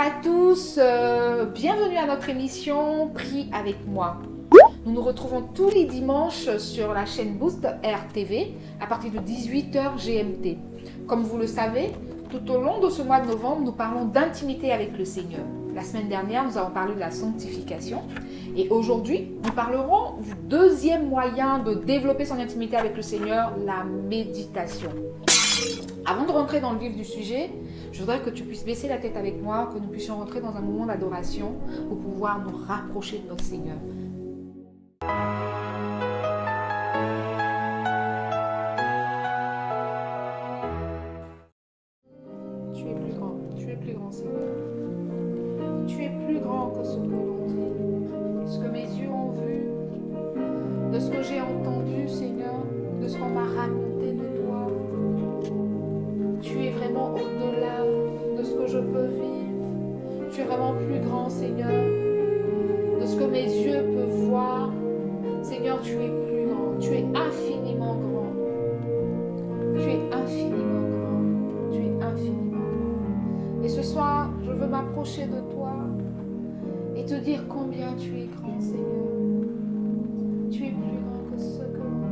à tous, bienvenue à notre émission Prie avec moi. Nous nous retrouvons tous les dimanches sur la chaîne Boost RTV à partir de 18h GMT. Comme vous le savez, tout au long de ce mois de novembre, nous parlons d'intimité avec le Seigneur. La semaine dernière, nous avons parlé de la sanctification et aujourd'hui, nous parlerons du deuxième moyen de développer son intimité avec le Seigneur, la méditation. Avant de rentrer dans le vif du sujet, je voudrais que tu puisses baisser la tête avec moi, que nous puissions rentrer dans un moment d'adoration pour pouvoir nous rapprocher de notre Seigneur. Tu es plus grand Seigneur. Tu es plus grand que ce que l'on dit, ce que mes yeux ont vu, de ce que j'ai entendu Seigneur, de ce qu'on m'a raconté de toi. Tu es vraiment au-delà de ce que je peux vivre. Tu es vraiment plus grand, Seigneur, de ce que mes yeux peuvent voir. Seigneur, tu es plus grand. Tu es infiniment grand. Tu es infiniment grand. Tu es infiniment grand. Et ce soir, je veux m'approcher de toi et te dire combien tu es grand, Seigneur. Tu es plus grand que ce que l'on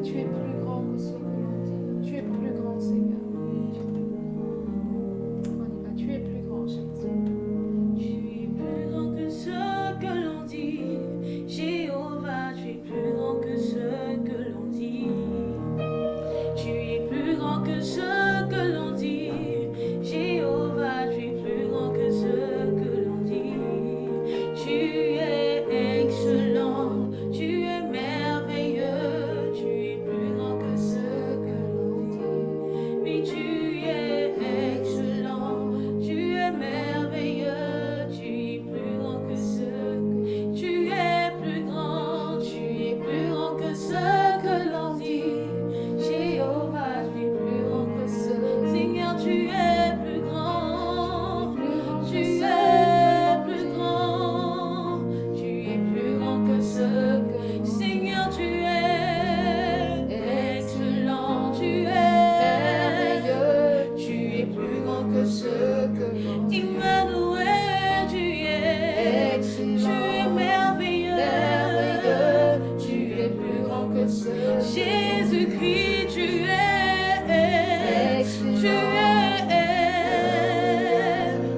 dit. Tu es plus grand que ce que l'on dit. Tu es plus grand, Seigneur. On y va. Tu es plus grand, Jésus. Tu es plus grand que ce que l'on dit. Jéhovah, tu es plus grand que ce que l'on dit. Tu es plus grand que ce que l'on dit. Jéhovah, tu es plus grand que ce que l'on dit. Tu es excellent, tu es merveilleux, tu es plus grand que ce que l'on dit. Oui, tu es excellent, tu es merveilleux, tu es plus grand que ce que tu es plus grand que ce que l'on dit. Jéhovah, tu es plus grand que ce. Seigneur, tu es plus grand. Tu es plus grand. Tu es plus grand que ce que. Seigneur, tu es excellent. Tu es merveilleux. Tu es plus grand que ce que. Emmanuel, tu es excellent. Tu es merveilleux. Tu es plus grand que ce. Jésus-Christ, tu es excellent.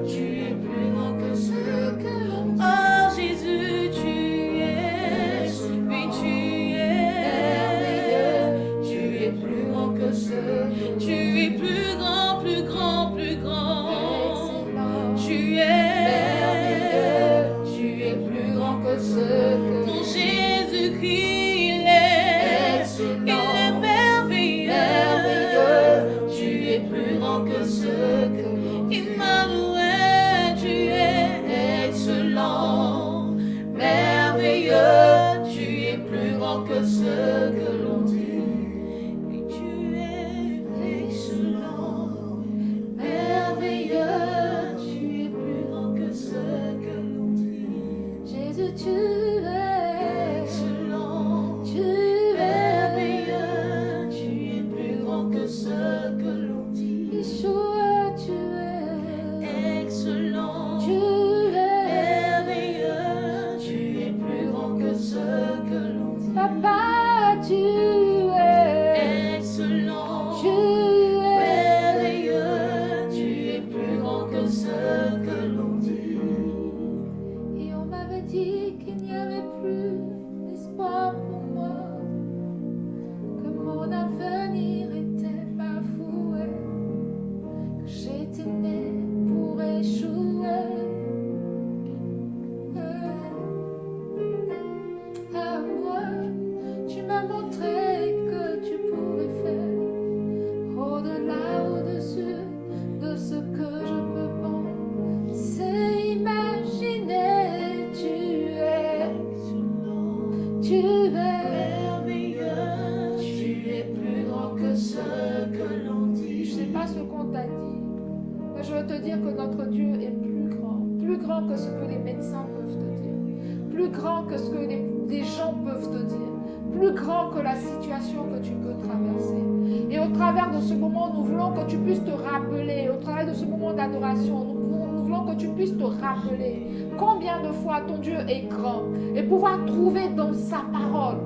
Tu es plus grand que ce que. Oh Jésus, tu es. Oui, tu es. Tu es plus grand que ce. Tu es plus grand, plus grand, plus grand. Tu es. Tu es plus grand que ce que. Ton Jésus-Christ, il est merveilleux. Tu es plus grand que ce que. Emmanuel, tu es excellent, merveilleux. Tu es plus grand que ce que l'on dit. Et tu es excellent, merveilleux. Tu es plus grand que ce que l'on dit. Jésus, tu es excellent, tu es merveilleux. Tu es plus grand que ce que l'on dit. Yeshua, tu es excellent, tu es merveilleux. Tu es plus grand que ce que l'on dit. Papa, tu es excellent, tu es merveilleux. Tu es plus grand que ce que l'on dit. Et on m'avait dit qu'il n'y avait plus d'espoir pour moi, que mon avenir était bafoué, que j'étais né pour échouer. À moi, tu m'as montré que tu pouvais faire au-delà, au-dessus de ce que je peux penser, imaginer. Tu es merveilleux. Tu es plus grand que ce que l'on dit. Je ne sais pas ce qu'on t'a dit, mais je veux te dire que notre Dieu est plus grand que ce que les médecins peuvent te dire, plus grand que ce que les gens peuvent te dire, plus grand que la situation que tu peux traverser. Et au travers de ce moment, nous voulons que tu puisses te rappeler, au travers de ce moment d'adoration, nous voulons que tu puisses te rappeler combien de fois ton Dieu est grand et pouvoir trouver dans sa parole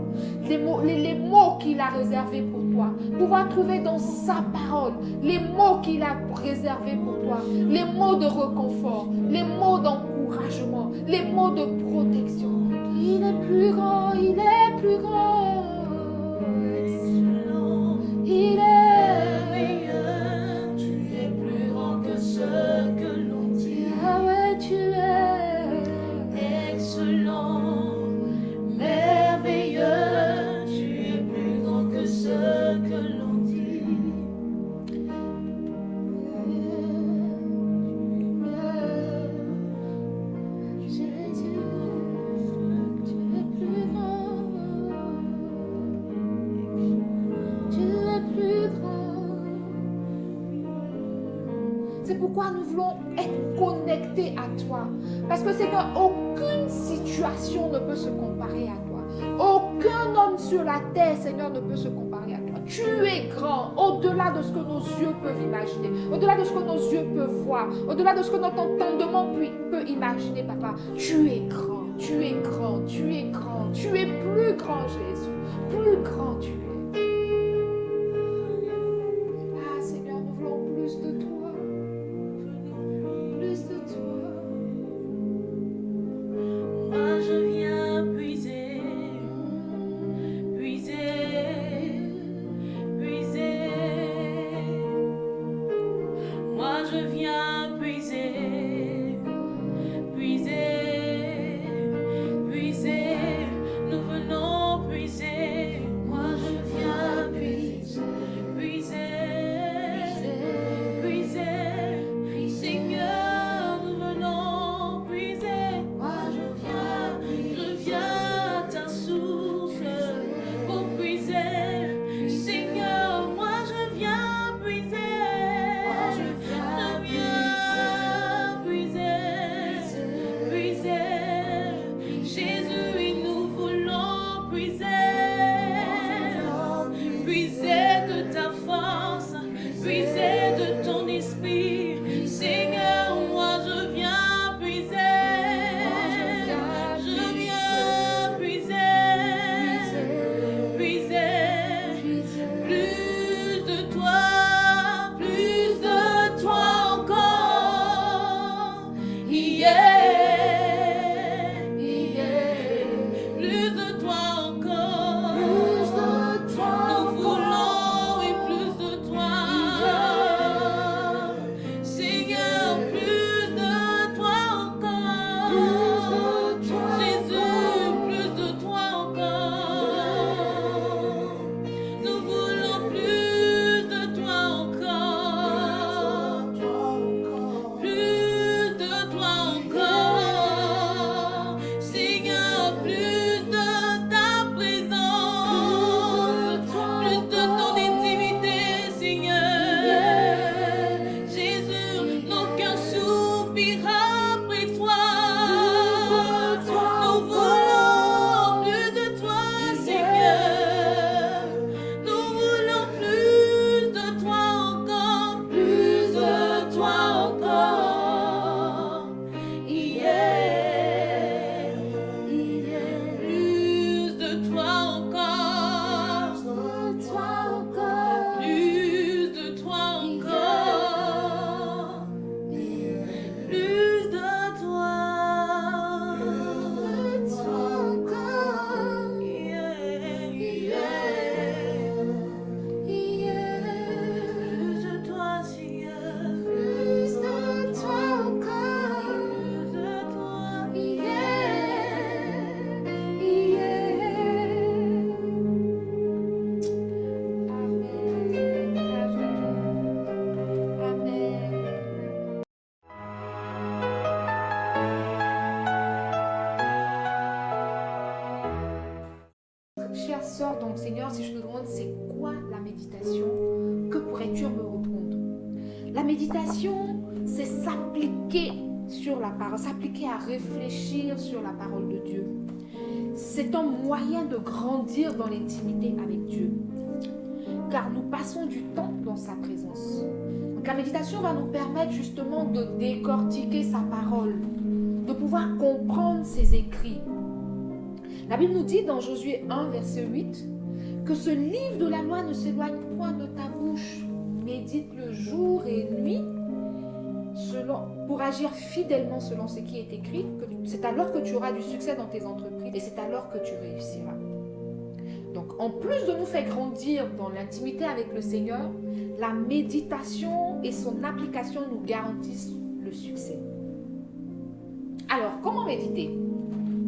les mots qu'il a réservés pour toi. Pouvoir trouver dans sa parole les mots qu'il a réservés pour toi. Les mots de réconfort, les mots d'encouragement, les mots de protection. Il est plus grand, il est plus grand. Il est meilleur, tu es plus grand que ce que l'on dit. Ah ouais, tu es excellent, merveilleux, tu es plus grand que ce que l'on dit. C'est pourquoi nous voulons être connectés à toi. Parce que c'est qu'aucune situation ne peut se comparer à toi. Aucun homme sur la terre, Seigneur, ne peut se comparer à toi. Tu es grand, au-delà de ce que nos yeux peuvent imaginer, au-delà de ce que nos yeux peuvent voir, au-delà de ce que notre entendement peut imaginer, Papa. Tu es grand, tu es grand, tu es grand, tu es plus grand, Jésus. Plus grand tu es. Ah, Seigneur, nous voulons plus de toi. Plus de toi. Moi je viens puiser, puiser, puiser. Moi je viens puiser, puiser, puiser. Nous venons puiser. Moi je viens puiser, puiser, puiser. Seigneur, nous venons puiser. Moi je viens à ta source pour puiser. Seigneur, moi je viens puiser. Je viens puiser, puiser. Jésus, et nous voulons puiser. Puiser de ta force, puiser de ton esprit. Seigneur, moi je viens puiser. Je viens puiser, puiser. Plus de toi encore. Yeah. Plus de toi encore. Nous voulons et plus de toi. Seigneur, plus de toi encore. Jésus, plus de toi encore. Nous voulons plus de toi encore. Plus de toi encore. Seigneur, plus de ta présence. Plus de ton intimité, Seigneur. Jésus, nos cœurs soupirent après toi. Nous voulons plus de toi, Seigneur. Nous voulons plus de toi encore. Plus de toi encore. Yeah. Plus de toi encore. Plus de toi encore. Plus de toi. Plus de toi, Seigneur. Plus de toi. Chère sœur, donc Seigneur, si je te demande c'est quoi la méditation, que pourrais-tu me répondre? La méditation, c'est s'appliquer sur la parole, s'appliquer à réfléchir sur la parole de Dieu. c'est un moyen de grandir dans l'intimité avec Dieu. Car nous passons du temps dans sa présence. Donc la méditation va nous permettre justement de décortiquer sa parole, de pouvoir comprendre ses écrits. La Bible nous dit dans Josué 1, verset 8, que ce livre de la loi ne s'éloigne point de ta bouche. Médite-le jour et nuit pour agir fidèlement selon ce qui est écrit. C'est alors que tu auras du succès dans tes entreprises et c'est alors que tu réussiras. Donc, en plus de nous faire grandir dans l'intimité avec le Seigneur, la méditation et son application nous garantissent le succès. Alors, comment méditer?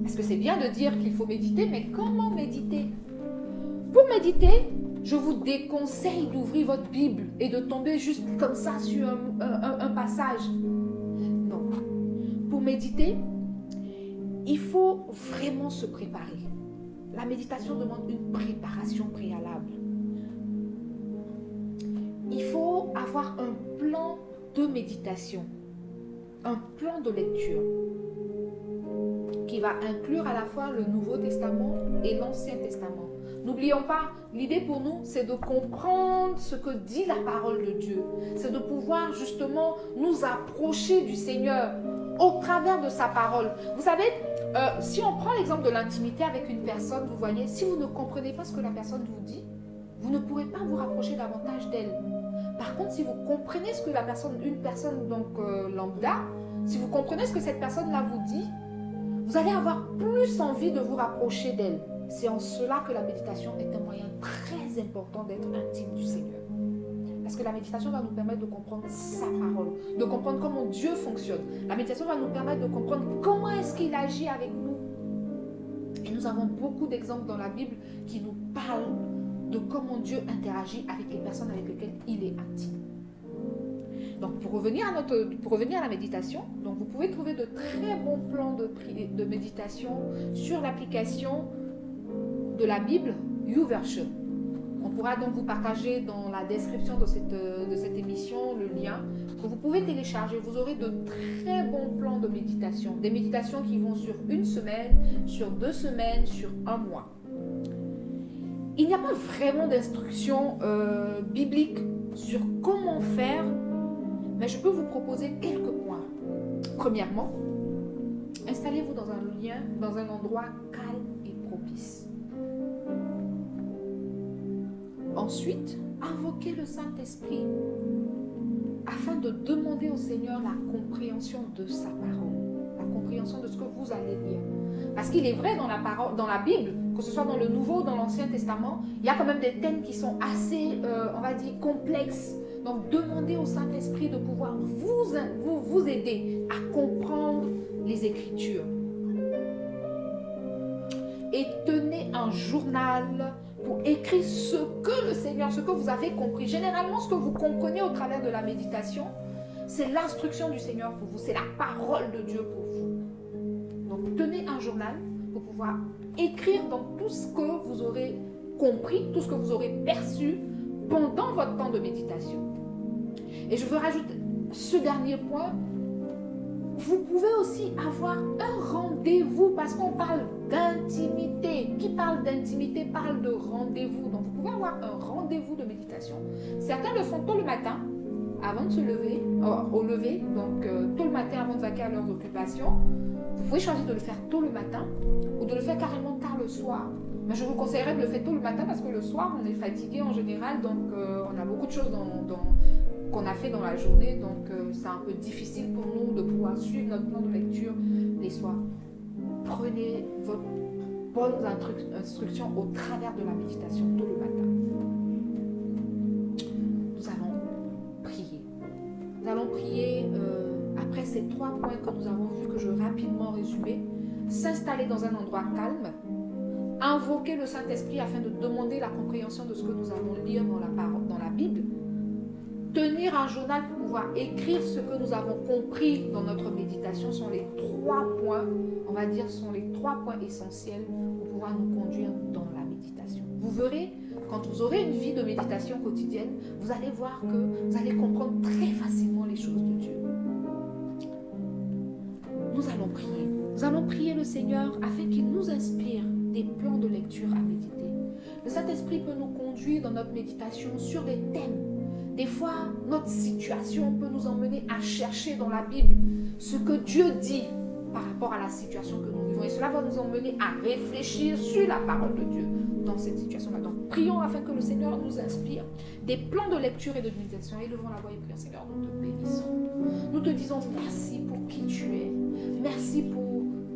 Parce que c'est bien de dire qu'il faut méditer, mais comment méditer? Pour méditer, je vous déconseille d'ouvrir votre Bible et de tomber juste comme ça sur un passage. Non. Pour méditer, il faut vraiment se préparer. La méditation demande une préparation préalable. Il faut avoir un plan de méditation, un plan de lecture qui va inclure à la fois le Nouveau Testament et l'Ancien Testament. N'oublions pas, l'idée pour nous, c'est de comprendre ce que dit la parole de Dieu. C'est de pouvoir justement nous approcher du Seigneur au travers de sa parole. Vous savez, si on prend l'exemple de l'intimité avec une personne, vous voyez, si vous ne comprenez pas ce que la personne vous dit, vous ne pourrez pas vous rapprocher davantage d'elle. Par contre, si vous comprenez ce que une personne lambda, si vous comprenez ce que cette personne-là vous dit, vous allez avoir plus envie de vous rapprocher d'elle. C'est en cela que la méditation est un moyen très important d'être intime du Seigneur. Parce que la méditation va nous permettre de comprendre sa parole, de comprendre comment Dieu fonctionne. La méditation va nous permettre de comprendre comment est-ce qu'il agit avec nous. Et nous avons beaucoup d'exemples dans la Bible qui nous parlent de comment Dieu interagit avec les personnes avec lesquelles il est intime. Donc pour revenir à la méditation, donc vous pouvez trouver de très bons plans de méditation sur l'application de la Bible YouVersion. On pourra donc vous partager dans la description de cette émission le lien que vous pouvez télécharger. Vous aurez de très bons plans de méditation. Des méditations qui vont sur 1 semaine, sur 2 semaines, sur 1 mois. Il n'y a pas vraiment d'instructions bibliques sur comment faire, mais je peux vous proposer quelques points. Premièrement, installez-vous dans un endroit calme et propice. Ensuite, invoquez le Saint-Esprit afin de demander au Seigneur la compréhension de sa parole, la compréhension de ce que vous allez lire. Parce qu'il est vrai dans la Bible, que ce soit dans le Nouveau ou dans l'Ancien Testament, il y a quand même des thèmes qui sont assez, on va dire, complexes. Donc, demandez au Saint-Esprit de pouvoir vous aider à comprendre les Écritures. Et tenez un journal pour écrire ce que le Seigneur, ce que vous avez compris. Généralement, ce que vous comprenez au travers de la méditation, c'est l'instruction du Seigneur pour vous, c'est la parole de Dieu pour vous. Donc, tenez un journal pour pouvoir écrire dans tout ce que vous aurez compris, tout ce que vous aurez perçu pendant votre temps de méditation. Et je veux rajouter ce dernier point. Vous pouvez aussi avoir un rendez-vous parce qu'on parle d'intimité. Qui parle d'intimité parle de rendez-vous. Donc, vous pouvez avoir un rendez-vous de méditation. Certains le font tôt le matin, avant de se lever, au lever, donc tôt le matin avant de vaquer à leurs occupations. Vous pouvez choisir de le faire tôt le matin ou de le faire carrément tard le soir. Mais je vous conseillerais de le faire tôt le matin parce que le soir, on est fatigué en général, donc on a beaucoup de choses qu'on a fait dans la journée, donc c'est un peu difficile pour nous de pouvoir suivre notre plan de lecture les soirs. Prenez votre bonne instruction au travers de la méditation tôt le matin. Nous allons prier. Nous allons prier après ces 3 points que nous avons vus, que je vais rapidement résumer. S'installer dans un endroit calme, invoquer le Saint-Esprit afin de demander la compréhension de ce que nous allons lire dans la Bible, tenir un journal pour pouvoir écrire ce que nous avons compris dans notre méditation sont les 3 points, on va dire, sont les 3 points essentiels pour pouvoir nous conduire dans la méditation. Vous verrez, quand vous aurez une vie de méditation quotidienne, vous allez voir que vous allez comprendre très facilement les choses de Dieu. Nous allons prier. Nous allons prier le Seigneur afin qu'il nous inspire des plans de lecture à méditer. Le Saint-Esprit peut nous conduire dans notre méditation sur des thèmes. Des fois, notre situation peut nous emmener à chercher dans la Bible ce que Dieu dit par rapport à la situation que nous vivons. Et cela va nous emmener à réfléchir sur la parole de Dieu dans cette situation-là. Donc, prions afin que le Seigneur nous inspire des plans de lecture et de méditation. Élevons la voix et prions. Seigneur, nous te bénissons. Nous te disons merci pour qui tu es. Merci pour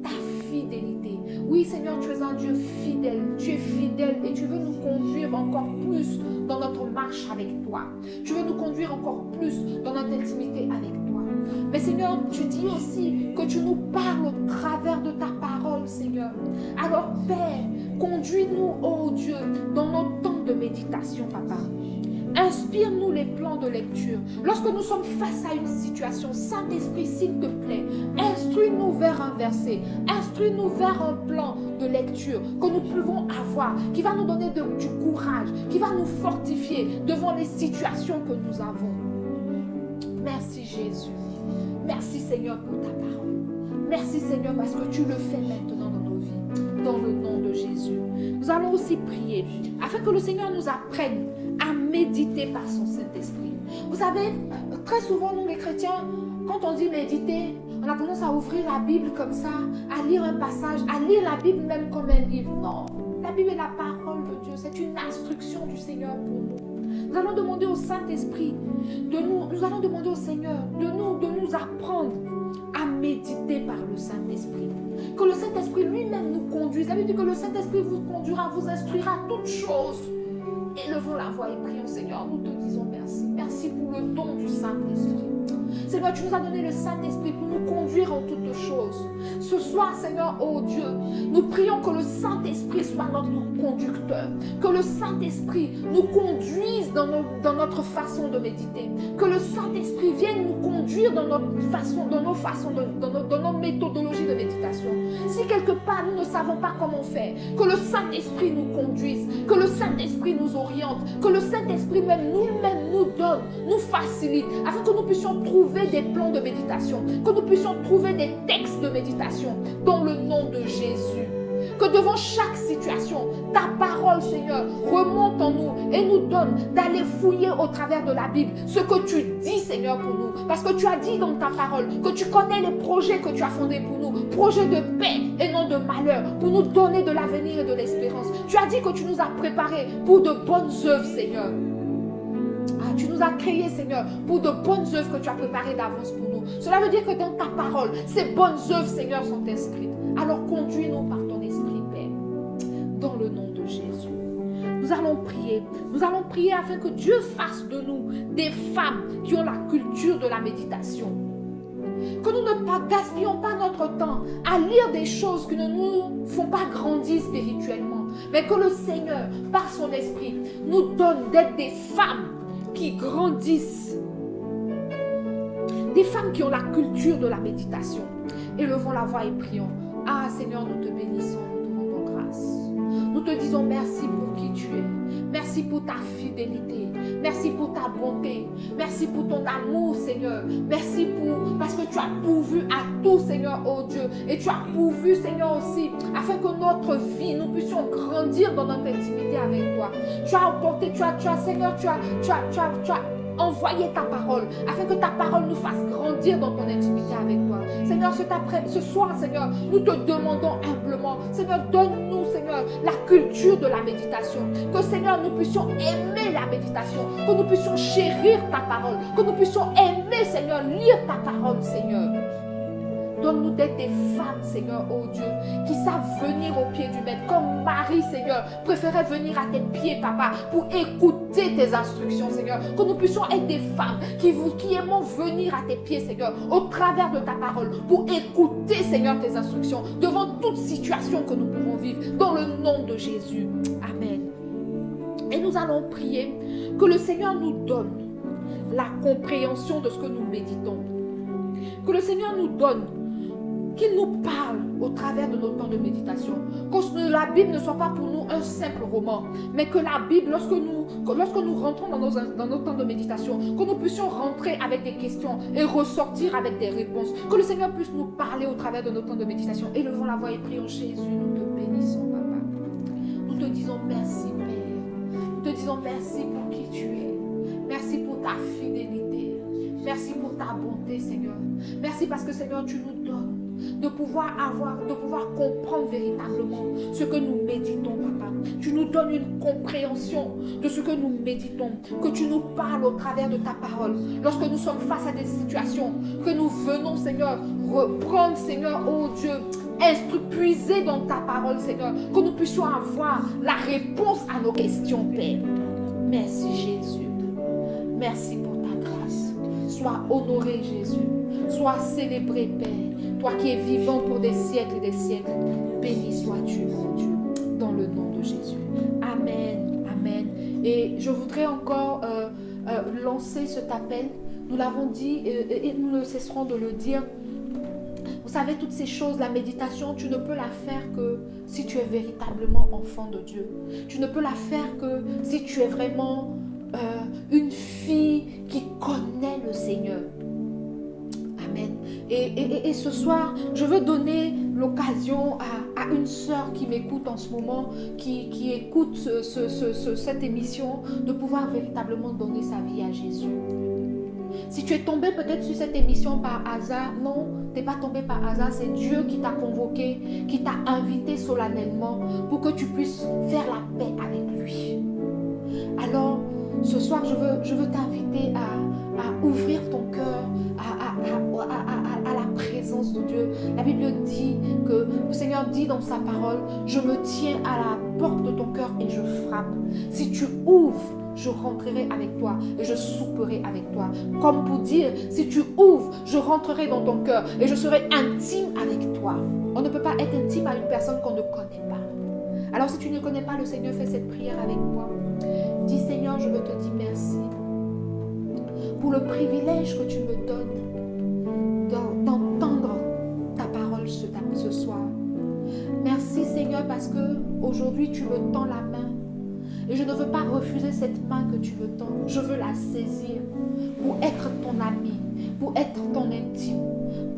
ta fidélité. Oui, Seigneur, tu es un Dieu fidèle. Tu es fidèle et tu veux nous conduire encore plus dans notre marche avec toi. Tu veux nous conduire encore plus dans notre intimité avec toi. Mais Seigneur, tu dis aussi que tu nous parles au travers de ta parole, Seigneur. Alors, Père, conduis-nous, oh Dieu, dans nos temps de méditation, Papa. Inspire-nous les plans de lecture. Lorsque nous sommes face à une situation, Saint-Esprit, s'il te plaît, instruis-nous vers un verset, instruis-nous vers un plan de lecture que nous pouvons avoir, qui va nous donner du courage, qui va nous fortifier devant les situations que nous avons. Merci Jésus. Merci Seigneur pour ta parole. Merci Seigneur parce que tu le fais maintenant dans nos vies, dans le nom de Jésus. Nous allons aussi prier afin que le Seigneur nous apprenne à méditer par son Saint-Esprit. Vous savez, très souvent nous les chrétiens, quand on dit méditer, on a tendance à ouvrir la Bible comme ça, à lire un passage, à lire la Bible même comme un livre. Non, la Bible est la parole de Dieu, c'est une instruction du Seigneur pour nous. Nous allons demander au Saint-Esprit, nous allons demander au Seigneur de nous apprendre à méditer par le Saint-Esprit. Que le Saint-Esprit lui-même nous conduise. La Bible dit que le Saint-Esprit vous conduira, vous instruira toutes choses. Élevons la voix et prions, Seigneur, nous te disons merci. Merci pour le don du Saint-Esprit. Seigneur, tu nous as donné le Saint-Esprit pour nous conduire en toutes choses. Ce soir, Seigneur, oh Dieu, nous prions que le Saint-Esprit soit notre conducteur. Que le Saint-Esprit nous conduise dans notre façon de méditer. Que le Saint-Esprit vienne nous conduire dans nos méthodologies de méditation. Si quelque part nous ne savons pas comment faire, que le Saint-Esprit nous conduise, que le Saint-Esprit nous oriente, que le Saint-Esprit même nous-mêmes nous donne, nous facilite, afin que nous puissions trouver des plans de méditation, que nous puissions trouver des textes de méditation dans le nom de Jésus. Que devant chaque situation, ta parole, Seigneur, remonte en nous et nous donne d'aller fouiller au travers de la Bible ce que tu dis, Seigneur, pour nous. Parce que tu as dit dans ta parole que tu connais les projets que tu as fondés pour nous, projets de paix et non de malheur, pour nous donner de l'avenir et de l'espérance. Tu as dit que tu nous as préparés pour de bonnes œuvres, Seigneur. Tu nous as créés, Seigneur, pour de bonnes œuvres que tu as préparées d'avance pour nous. Cela veut dire que dans ta parole, ces bonnes œuvres, Seigneur, sont inscrites. Alors conduis-nous par ton Esprit, Père, dans le nom de Jésus. Nous allons prier afin que Dieu fasse de nous des femmes qui ont la culture de la méditation. Que nous ne gaspillons pas notre temps à lire des choses qui ne nous font pas grandir spirituellement, mais que le Seigneur, par son Esprit, nous donne d'être des femmes qui grandissent, des femmes qui ont la culture de la méditation. Élevons la voix et prions. Ah Seigneur, nous te bénissons, nous te rendons grâce. Nous te disons merci pour qui tu es. Merci pour ta fidélité. Merci pour ta bonté. Merci pour ton amour, Seigneur. Merci parce que tu as pourvu à tout, Seigneur, oh Dieu. Et tu as pourvu, Seigneur, aussi, afin que notre vie, nous puissions grandir dans notre intimité avec toi. Tu as apporté, Seigneur, tu as envoyé ta parole, afin que ta parole nous fasse grandir dans ton intimité avec toi. Seigneur, ce soir, Seigneur, nous te demandons humblement, Seigneur, donne-nous, Seigneur, la culture de la méditation. Que, Seigneur, nous puissions aimer la méditation, que nous puissions chérir ta parole, que nous puissions aimer, Seigneur, lire ta parole, Seigneur. Donne-nous d'être des femmes, Seigneur, oh Dieu, qui savent venir au pied du Maître, comme Marie, Seigneur, préférait venir à tes pieds, Papa, pour écouter tes instructions, Seigneur. Que nous puissions être des femmes qui aimons venir à tes pieds, Seigneur, au travers de ta parole, pour écouter, Seigneur, tes instructions, devant toute situation que nous pouvons vivre, dans le nom de Jésus. Amen. Et nous allons prier que le Seigneur nous donne la compréhension de ce que nous méditons. Que le Seigneur nous donne, qu'il nous parle au travers de nos temps de méditation. Que la Bible ne soit pas pour nous un simple roman, mais que la Bible, lorsque nous rentrons dans nos temps de méditation, que nous puissions rentrer avec des questions et ressortir avec des réponses. Que le Seigneur puisse nous parler au travers de nos temps de méditation. Élevons la voix et prions Jésus, nous te bénissons, Papa. te disons merci, Père. Nous te disons merci pour qui tu es. Merci pour ta fidélité. Merci pour ta bonté, Seigneur. Merci parce que, Seigneur, tu nous donnes de pouvoir comprendre véritablement ce que nous méditons, Papa. Tu nous donnes une compréhension de ce que nous méditons, que tu nous parles au travers de ta parole. Lorsque nous sommes face à des situations, que nous venons, Seigneur, reprendre, Seigneur, oh Dieu, puiser dans ta parole, Seigneur, que nous puissions avoir la réponse à nos questions, Père. Merci, Jésus. Merci pour ta grâce. Sois honoré, Jésus. Sois célébré, Père. Toi qui es vivant pour des siècles et des siècles. Béni sois-tu, mon Dieu, dans le nom de Jésus. Amen. Amen. Et je voudrais encore lancer cet appel. Nous l'avons dit et nous ne cesserons de le dire. Vous savez, toutes ces choses, la méditation, tu ne peux la faire que si tu es véritablement enfant de Dieu. Tu ne peux la faire que si tu es vraiment une fille qui connaît le Seigneur. Amen. Et ce soir, je veux donner l'occasion à une sœur qui m'écoute en ce moment, qui écoute cette émission, de pouvoir véritablement donner sa vie à Jésus. Si tu es tombé peut-être sur cette émission par hasard, non, tu n'es pas tombé par hasard, c'est Dieu qui t'a convoqué, qui t'a invité solennellement pour que tu puisses faire la paix avec lui. Alors, ce soir, je veux t'inviter à ouvrir ton cœur à la présence de Dieu. La Bible dit que le Seigneur dit dans sa parole, je me tiens à la porte de ton cœur et je frappe. Si tu ouvres, je rentrerai avec toi et je souperai avec toi. Comme pour dire, si tu ouvres, je rentrerai dans ton cœur et je serai intime avec toi. On ne peut pas être intime à une personne qu'on ne connaît pas. Alors si tu ne connais pas le Seigneur, fais cette prière avec moi. Dis, Seigneur, je veux te dire merci pour le privilège que tu me donnes d'entendre ta parole ce soir. Merci, Seigneur, parce que aujourd'hui tu me tends la main. Et je ne veux pas refuser cette main que tu me tends. Je veux la saisir pour être ton ami, pour être ton intime,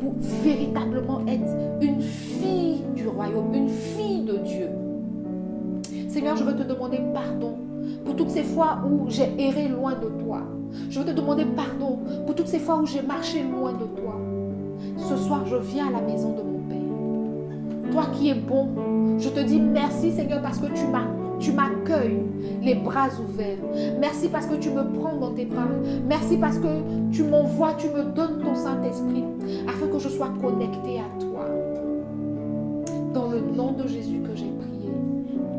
pour véritablement être une fille du royaume, une fille de Dieu. Seigneur, je veux te demander pardon pour toutes ces fois où j'ai erré loin de toi. Je veux te demander pardon pour toutes ces fois où j'ai marché loin de toi. Ce soir, je viens à la maison de mon Père. Toi qui es bon, je te dis merci, Seigneur, parce que tu m'accueilles les bras ouverts. Merci parce que tu me prends dans tes bras. Merci parce que tu m'envoies, tu me donnes ton Saint-Esprit afin que je sois connecté à toi. Dans le nom de Jésus que j'ai prié.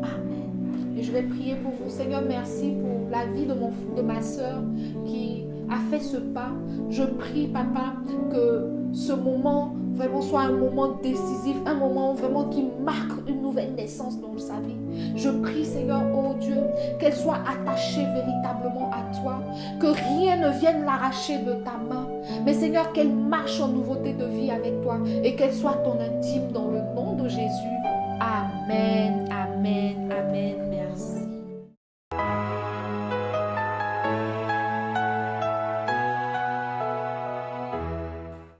Amen. Et je vais prier pour vous. Seigneur, merci pour la vie de ma soeur qui a fait ce pas. Je prie, Papa, que ce moment vraiment soit un moment décisif, un moment vraiment qui marque une nouvelle naissance dans sa vie. Je prie, Seigneur, oh Dieu, qu'elle soit attachée véritablement à toi, que rien ne vienne l'arracher de ta main, mais Seigneur, qu'elle marche en nouveauté de vie avec toi et qu'elle soit ton intime dans le nom de Jésus. Amen.